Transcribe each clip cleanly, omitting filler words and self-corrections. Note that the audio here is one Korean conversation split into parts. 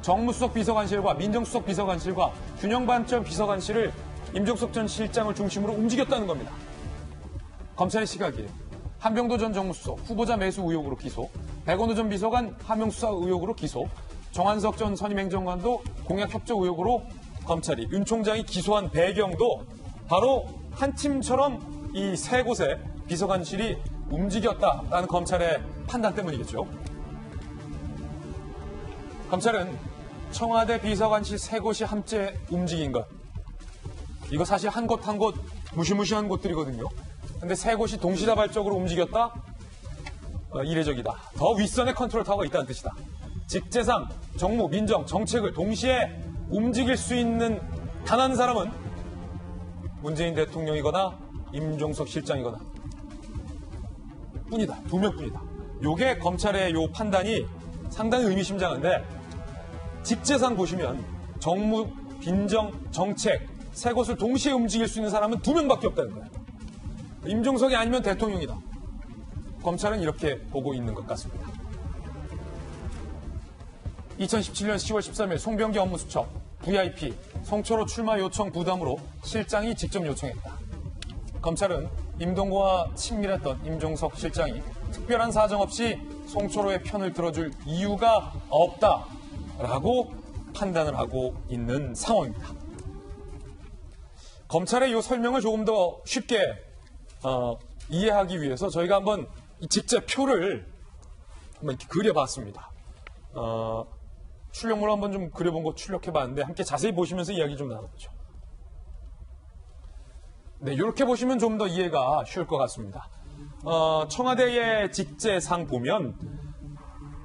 정무수석 비서관실과 민정수석 비서관실과 균형발전 비서관실을 임종석 전 실장을 중심으로 움직였다는 겁니다. 검찰의 시각이에요. 한병도 전 정무수석 후보자 매수 의혹으로 기소, 백원우 전 비서관 하명수사 의혹으로 기소, 정한석 전 선임행정관도 공약 협조 의혹으로 검찰이 윤 총장이 기소한 배경도 바로 한 팀처럼 이 세 곳의 비서관실이 움직였다라는 검찰의 판단 때문이겠죠. 검찰은 청와대 비서관실 세 곳이 함께 움직인 것. 이거 사실 한 곳 한 곳 무시무시한 곳들이거든요. 근데 세 곳이 동시다발적으로 움직였다? 이례적이다. 더 윗선에 컨트롤 타워가 있다는 뜻이다. 직제상, 정무, 민정, 정책을 동시에 움직일 수 있는 단 한 사람은 문재인 대통령이거나 임종석 실장이거나 뿐이다. 두 명뿐이다. 요게 검찰의 요 판단이 상당히 의미심장한데 직제상 보시면 정무, 민정, 정책 세 곳을 동시에 움직일 수 있는 사람은 두 명밖에 없다는 거예요. 임종석이 아니면 대통령이다. 검찰은 이렇게 보고 있는 것 같습니다. 2017년 10월 13일 송병기 업무수첩 VIP 송철호 출마 요청 부담으로 실장이 직접 요청했다. 검찰은 임동고와 친밀했던 임종석 실장이 특별한 사정 없이 송철호의 편을 들어줄 이유가 없다라고 판단을 하고 있는 상황입니다. 검찰의 이 설명을 조금 더 쉽게 이해하기 위해서 저희가 한번 이 직제표를 한번 이렇게 그려봤습니다. 출력물을 한번 좀 그려본 거 출력해봤는데 함께 자세히 보시면서 이야기 좀 나눠보죠. 네, 이렇게 보시면 좀 더 이해가 쉬울 것 같습니다. 청와대의 직제상 보면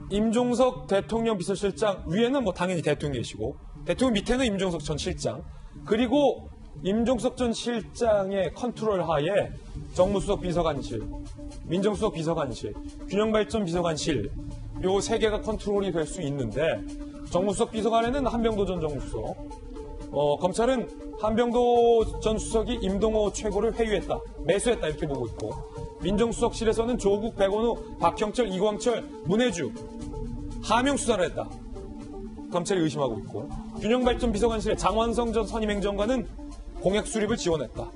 임종석 대통령 비서실장 위에는 뭐 당연히 대통령이 계시고 대통령 밑에는 임종석 전 실장 그리고 임종석 전 실장의 컨트롤 하에 정무수석 비서관실, 민정수석 비서관실, 균형발전 비서관실 요 세 개가 컨트롤이 될 수 있는데 정무수석 비서관에는 한병도 전 정무수석, 검찰은 한병도 전 수석이 임동호 최고를 회유했다, 매수했다 이렇게 보고 있고 민정수석실에서는 조국, 백원우, 박형철, 이광철, 문혜주, 하명 수사를 했다. 검찰이 의심하고 있고 균형발전 비서관실의 장완성 전 선임행정관은 공약 수립을 지원했다.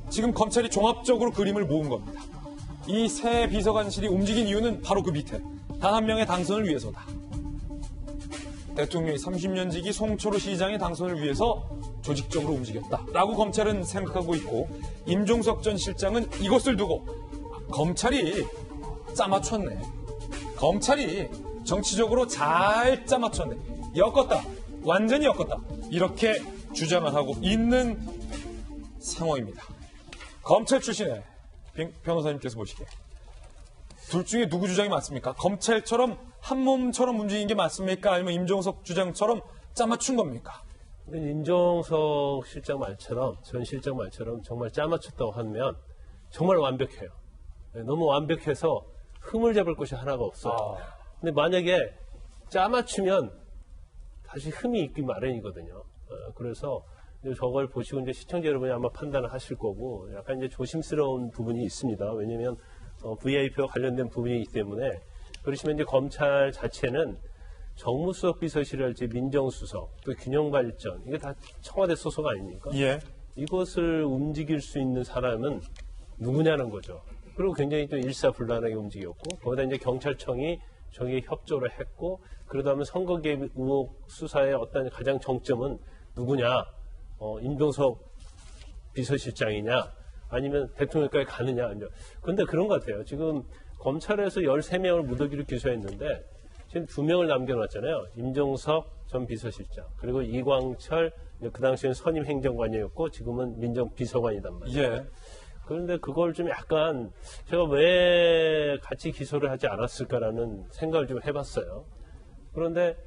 지금 검찰이 종합적으로 그림을 모은 겁니다. 이 세 비서관실이 움직인 이유는 바로 그 밑에 단 한 명의 당선을 위해서다. 대통령이 30년 지기 송철호 시장의 당선을 위해서 조직적으로 움직였다라고 검찰은 생각하고 있고 임종석 전 실장은 이것을 두고 검찰이 짜맞췄네. 검찰이 정치적으로 잘 짜맞췄네. 엮었다. 완전히 엮었다. 이렇게 주장을 하고 있는 상황입니다. 검찰 출신의 변호사님께서 보시기에 둘 중에 누구 주장이 맞습니까? 검찰처럼 한 몸처럼 움직인 게 맞습니까? 아니면 임종석 주장처럼 짜맞춘 겁니까? 임종석 실장 말처럼 전 실장 말처럼 정말 짜맞췄다고 하면 정말 완벽해요. 너무 완벽해서 흠을 잡을 곳이 하나가 없어요. 근데 만약에 짜맞추면 다시 흠이 있기 마련이거든요. 그래서 저걸 보시고 이제 시청자 여러분이 아마 판단을 하실 거고 약간 이제 조심스러운 부분이 있습니다. 왜냐하면 VIP와 관련된 부분이기 때문에 그러시면 이제 검찰 자체는 정무수석 비서실할지 민정수석 또 균형발전 이게 다 청와대 소속 아닙니까? 예. 이것을 움직일 수 있는 사람은 누구냐는 거죠. 그리고 굉장히 또 일사불란하게 움직였고 거기다 이제 경찰청이 저기에 협조를 했고 그러다 보면 선거 개입 의혹 수사의 어떤 가장 정점은 누구냐? 임종석 비서실장이냐? 아니면 대통령까지 가느냐? 근데 그런 것 같아요. 지금 검찰에서 13명을 무더기로 기소했는데 지금 2명을 남겨놨잖아요. 임종석 전 비서실장 그리고 이광철 그 당시에는 선임 행정관이었고 지금은 민정비서관이단 말이에요. 예. 그런데 그걸 좀 약간 제가 왜 같이 기소를 하지 않았을까라는 생각을 좀 해봤어요. 그런데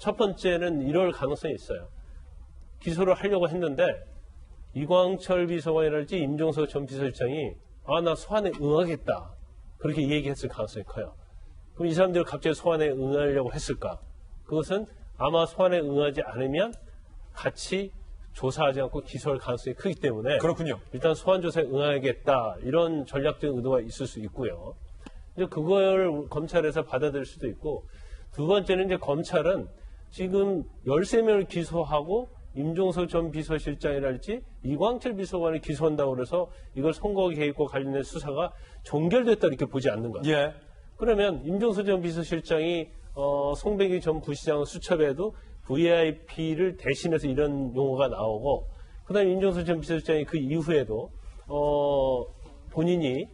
첫 번째는 이럴 가능성이 있어요. 기소를 하려고 했는데 이광철 비서관이랄지 임종석 전 비서실장이 나 소환에 응하겠다 그렇게 얘기했을 가능성이 커요. 그럼 이 사람들이 갑자기 소환에 응하려고 했을까? 그것은 아마 소환에 응하지 않으면 같이 조사하지 않고 기소할 가능성이 크기 때문에 그렇군요. 일단 소환 조사에 응하겠다 이런 전략적인 의도가 있을 수 있고요. 이제 그걸 검찰에서 받아들일 수도 있고 두 번째는 이제 검찰은 지금 13명을 기소하고 임종석 전 비서실장이랄지 이광철 비서관을 기소한다고 그래서 이걸 선거 개입과 관련된 수사가 종결됐다 이렇게 보지 않는 거예요. 예. 그러면 임종석 전 비서실장이 송백이 전 부시장 수첩에도 VIP를 대신해서 이런 용어가 나오고 그다음에 임종석 전 비서실장이 그 이후에도 본인이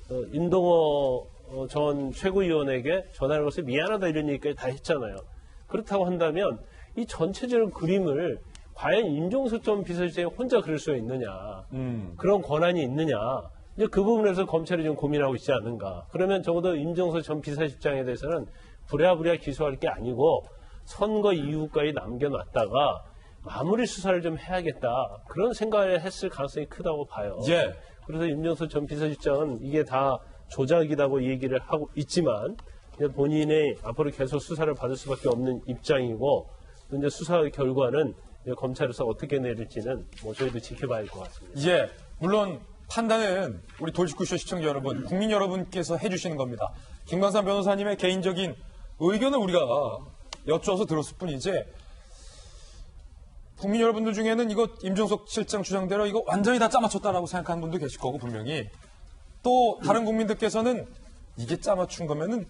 윤동호 전 최고위원에게 전화를 걸어서 미안하다 이런 얘기까지 다 했잖아요. 그렇다고 한다면 이 전체적인 그림을 과연 임종석 전 비서실장이 혼자 그릴 수 있느냐, 그런 권한이 있느냐, 이제 그 부분에서 검찰이 좀 고민하고 있지 않는가. 그러면 적어도 임종석 전 비서실장에 대해서는 부랴부랴 기소할 게 아니고 선거 이후까지 남겨놨다가 마무리 수사를 좀 해야겠다. 그런 생각을 했을 가능성이 크다고 봐요. 예. 그래서 임종석 전 비서실장은 이게 다 조작이라고 얘기를 하고 있지만 본인의 앞으로 계속 수사를 받을 수밖에 없는 입장이고 이제 수사 결과는 이제 검찰에서 어떻게 내릴지는 뭐 저희도 지켜봐야 할 것 같습니다. 예. 물론 판단은 우리 돌직구쇼 시청자 여러분, 국민 여러분께서 해주시는 겁니다. 김광삼 변호사님의 개인적인 의견을 우리가 여쭈어서 들었을 뿐이지 국민 여러분들 중에는 이거 임종석 실장 주장대로 이거 완전히 다 짜맞췄다라고 생각하는 분도 계실 거고 분명히 또 다른 국민들께서는 이게 짜맞춘 거면은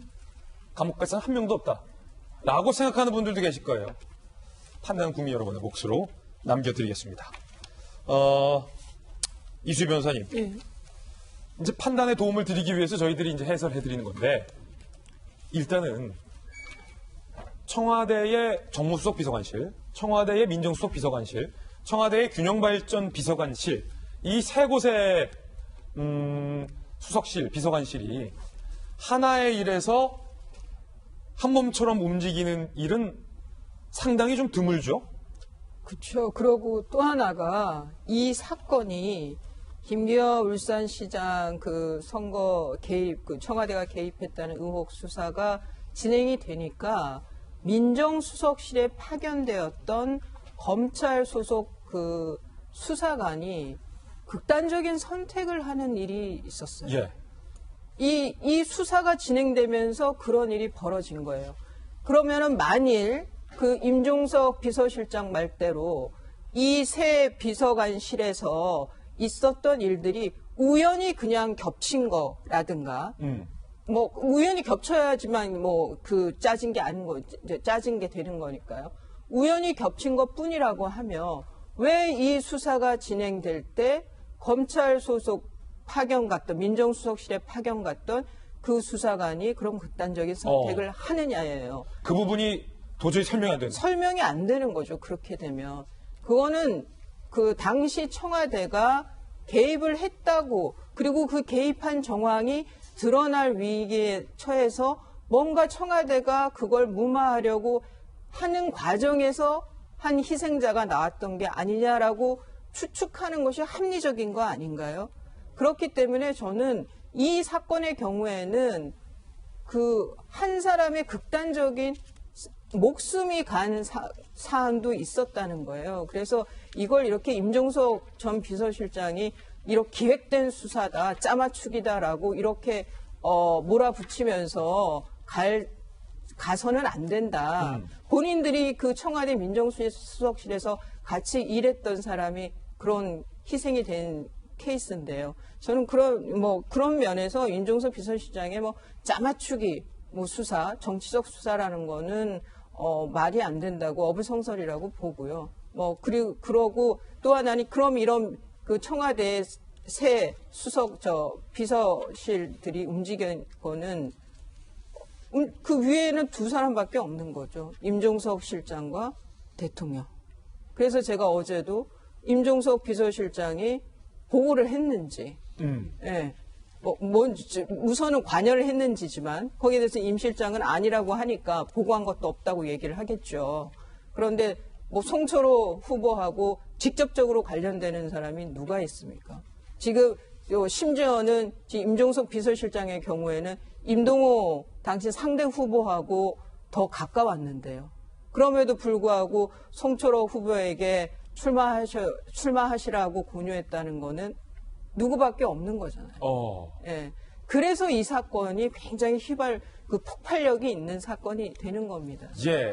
감옥 갈 사람 한 명도 없다 라고 생각하는 분들도 계실 거예요. 판단은 국민 여러분의 몫으로 남겨드리겠습니다. 이수희 변호사님, 이제 판단에 도움을 드리기 위해서 저희들이 이제 해설해드리는 건데 일단은 청와대의 정무수석 비서관실, 청와대의 민정수석 비서관실, 청와대의 균형발전 비서관실 이 세 곳의 수석실, 비서관실이 하나의 일에서 한 몸처럼 움직이는 일은 상당히 좀 드물죠? 그렇죠. 그러고 또 하나가 이 사건이 김기현 울산시장 그 선거 개입, 그 청와대가 개입했다는 의혹 수사가 진행이 되니까 민정수석실에 파견되었던 검찰 소속 그 수사관이 극단적인 선택을 하는 일이 있었어요. 예. 이 수사가 진행되면서 그런 일이 벌어진 거예요. 그러면은 만일 그 임종석 비서실장 말대로 이 세 비서관실에서 있었던 일들이 우연히 그냥 겹친 거라든가, 뭐 우연히 겹쳐야지만 뭐 그 짜진 게 아닌 거, 짜진 게 되는 거니까요. 우연히 겹친 것 뿐이라고 하면 왜 이 수사가 진행될 때 검찰 소속 파견 갔던 민정수석실에 파견 갔던 그 수사관이 그런 극단적인 선택을 하느냐예요. 그 부분이 도저히 설명이 안 된다. 설명이 안 되는 거죠. 그렇게 되면 그거는 그 당시 청와대가 개입을 했다고, 그리고 그 개입한 정황이 드러날 위기에 처해서 뭔가 청와대가 그걸 무마하려고 하는 과정에서 한 희생자가 나왔던 게 아니냐라고 추측하는 것이 합리적인 거 아닌가요? 그렇기 때문에 저는 이 사건의 경우에는 그 한 사람의 극단적인 목숨이 간 사안도 있었다는 거예요. 그래서 이걸 이렇게 임종석 전 비서실장이 이렇게 기획된 수사다, 짜맞추기다라고 이렇게 몰아붙이면서 가서는 안 된다. 본인들이 그 청와대 민정수석실에서 같이 일했던 사람이 그런 희생이 된 케이스인데요. 저는 그런 면에서 임종석 비서실장의 짜맞추기, 수사, 정치적 수사라는 거는 말이 안 된다고 어불성설이라고 보고요. 그러고 또 하나는 그럼 이런 그 청와대 새 비서실들이 움직인 거는 그 위에는 두 사람밖에 없는 거죠. 임종석 실장과 대통령. 그래서 제가 어제도 임종석 비서실장이 보고를 했는지, 예. 우선은 관여를 했는지지만 거기에 대해서 임 실장은 아니라고 하니까 보고한 것도 없다고 얘기를 하겠죠. 그런데 송철호 후보하고 직접적으로 관련되는 사람이 누가 있습니까? 지금 심지어는 임종석 비서실장의 경우에는 임동호 당시 상대 후보하고 더 가까웠는데요. 그럼에도 불구하고 송철호 후보에게 출마하시라고 권유했다는 거는 누구밖에 없는 거잖아요. 예. 그래서 이 사건이 굉장히 폭발력이 있는 사건이 되는 겁니다. 예.